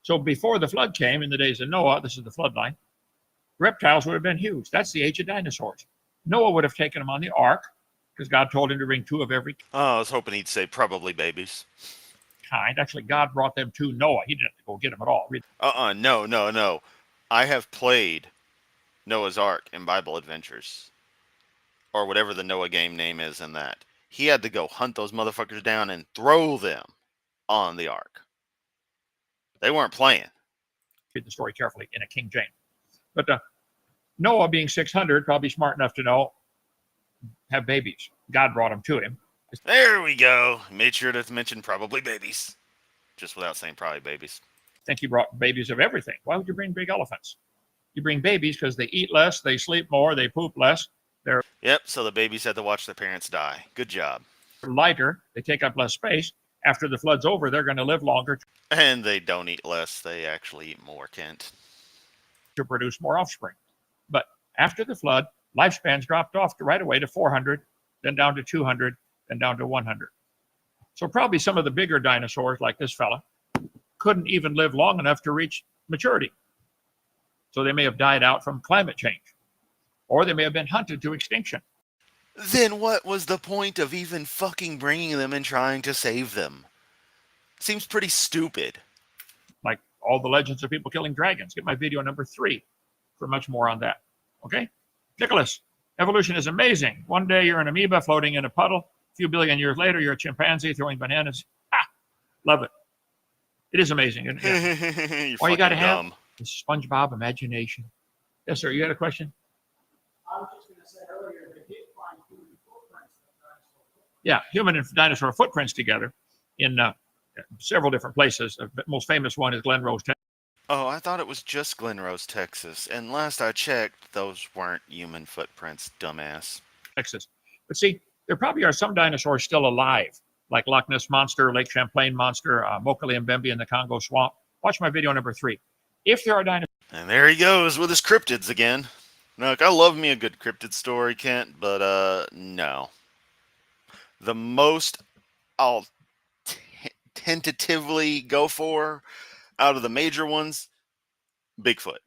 So before the flood came, in the days of Noah, this is the flood line, reptiles would have been huge. That's the age of dinosaurs. Noah would have taken them on the ark because God told him to bring 2 of every Oh, I was hoping he'd say probably babies. kind. Actually, God brought them to Noah. He didn't have to go get them at all. No. I have played Noah's Ark in Bible Adventures, or whatever the Noah game name is in that. He had to go hunt those motherfuckers down and throw them on the ark. They weren't playing. Read the story carefully in a King James. But Noah, being 600, probably smart enough to know, have babies. God brought them to him. There we go. Made sure to mention probably babies, just without saying probably babies. I think he brought babies of everything. Why would you bring big elephants? You bring babies because they eat less, they sleep more, they poop less, they're Yep, so the babies had to watch their parents die. Good job. lighter, they take up less space. After the flood's over, they're going to live longer And they don't eat less, they actually eat more, Kent. to produce more offspring. But after the flood, lifespans dropped off right away to 400, then down to 200, then down to 100. So probably some of the bigger dinosaurs, like this fella, couldn't even live long enough to reach maturity. So they may have died out from climate change, or they may have been hunted to extinction. Then what was the point of even fucking bringing them and trying to save them? Seems pretty stupid. Like all the legends of people killing dragons. Get my video number 3 for much more on that. Okay? Nicholas, evolution is amazing. One day you're an amoeba floating in a puddle. A few billion years later, you're a chimpanzee throwing bananas. Love it. It is amazing. Isn't it? You're All you got to fucking have dumb. is SpongeBob imagination. Yes, sir. You had a question? I was just going to say earlier, they did find human footprints of dinosaurs. Yeah, human and dinosaur footprints together in several different places. The most famous one is Glen Rose, Texas. Oh, I thought it was just Glen Rose, Texas. And last I checked, those weren't human footprints, dumbass. But see, there probably are some dinosaurs still alive, like Loch Ness Monster, Lake Champlain Monster, Mockery and Bumpy in the Congo Swamp. Watch my video number 3. If there are dinosaurs, And there he goes with his cryptids again. Look, I love me a good cryptid story, Kent, but no. The most I'll tentatively go for out of the major ones, Bigfoot.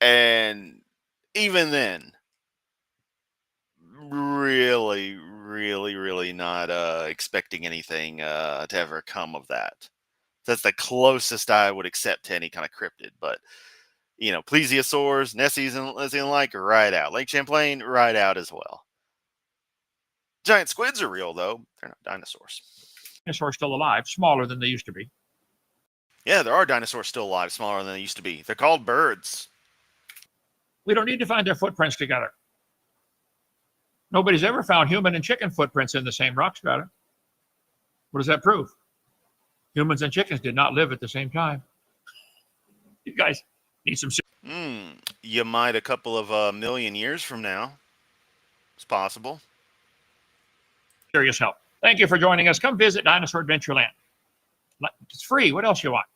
And even then, really not expecting anything to ever come of that. That's the closest I would accept to any kind of cryptid. But, you know, plesiosaurs, Nessies, and the like, right out. Lake Champlain, right out as well. Giant squids are real, though. They're not dinosaurs. still alive, smaller than they used to be. Yeah, there are dinosaurs still alive, smaller than they used to be. They're called birds. We don't need to find their footprints together. Nobody's ever found human and chicken footprints in the same rock strata. What does that prove? Humans and chickens did not live at the same time. You guys need some You might a couple of million years from now. It's possible. serious help. Thank you for joining us. Come visit Dinosaur Adventureland. It's free. What else you want?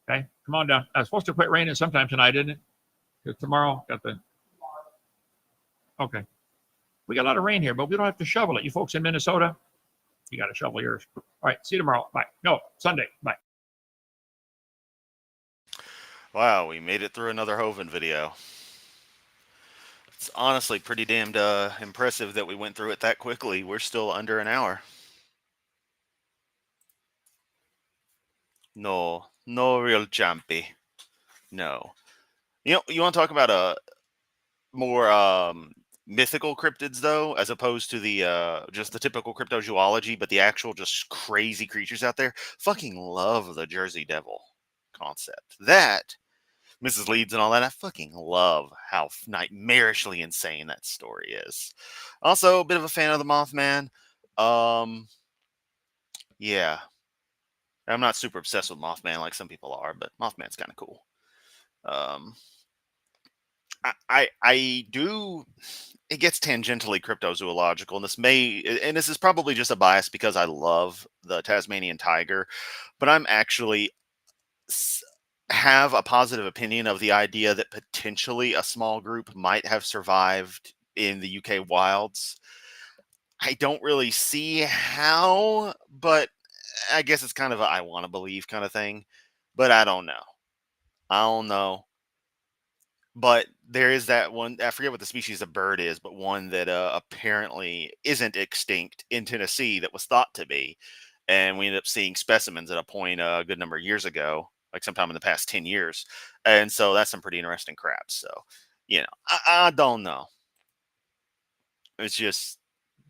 Okay, come on down. It's supposed to quit raining sometime tonight, isn't it? 'Cause tomorrow got the. Okay, we got a lot of rain here, but we don't have to shovel it. You folks in Minnesota, you got to shovel yours. All right, see you tomorrow. Bye. No, Sunday. Bye. Wow, we made it through another Hovind video. It's honestly pretty damned impressive that we went through it that quickly. We're still under an hour. No real jumpy. No. You want to talk about a more mythical cryptids though, as opposed to the just the typical cryptozoology, but the actual just crazy creatures out there. Fucking love the Jersey Devil concept. That Mrs. Leeds and all that. I fucking love how nightmarishly insane that story is. Also, a bit of a fan of the Mothman. Yeah. I'm not super obsessed with Mothman like some people are, but Mothman's kind of cool. I do. It gets tangentially cryptozoological, and this is probably just a bias because I love the Tasmanian tiger, but I'm actually have a positive opinion of the idea that potentially a small group might have survived in the UK wilds. I don't really see how, but I guess it's kind of a I want to believe kind of thing, but I don't know. I don't know. But there is that one. I forget what the species of bird is, but one that apparently isn't extinct in Tennessee that was thought to be, and we ended up seeing specimens at a point a good number of years ago, like sometime in the past 10 years, and so that's some pretty interesting crap. So, I don't know. It's just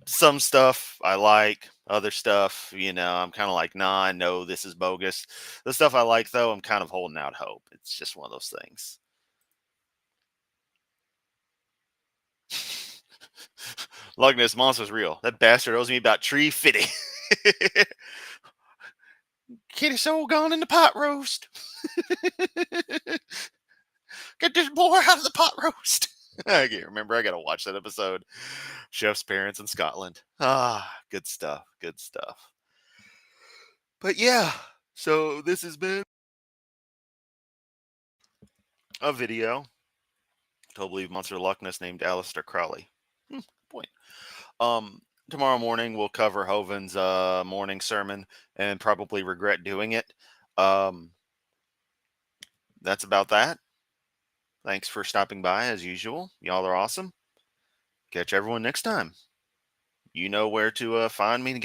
some stuff I like, other stuff, I'm kind of like, nah, I know this is bogus. The stuff I like, though, I'm kind of holding out hope. It's just one of those things. Loch Ness Monster's real. That bastard owes me about $3.50. Kitty soul gone in the pot roast. Get this boy out of the pot roast. I can't remember. I gotta watch that episode. Chef's parents in Scotland. Good stuff. Good stuff. But yeah, so this has been a video. Totally monster Loch Ness named Alistair Crowley. Point. Tomorrow morning we'll cover Hovind's morning sermon and probably regret doing it. That's about that. Thanks for stopping by as usual. Y'all are awesome. Catch everyone next time. You know where to find me to get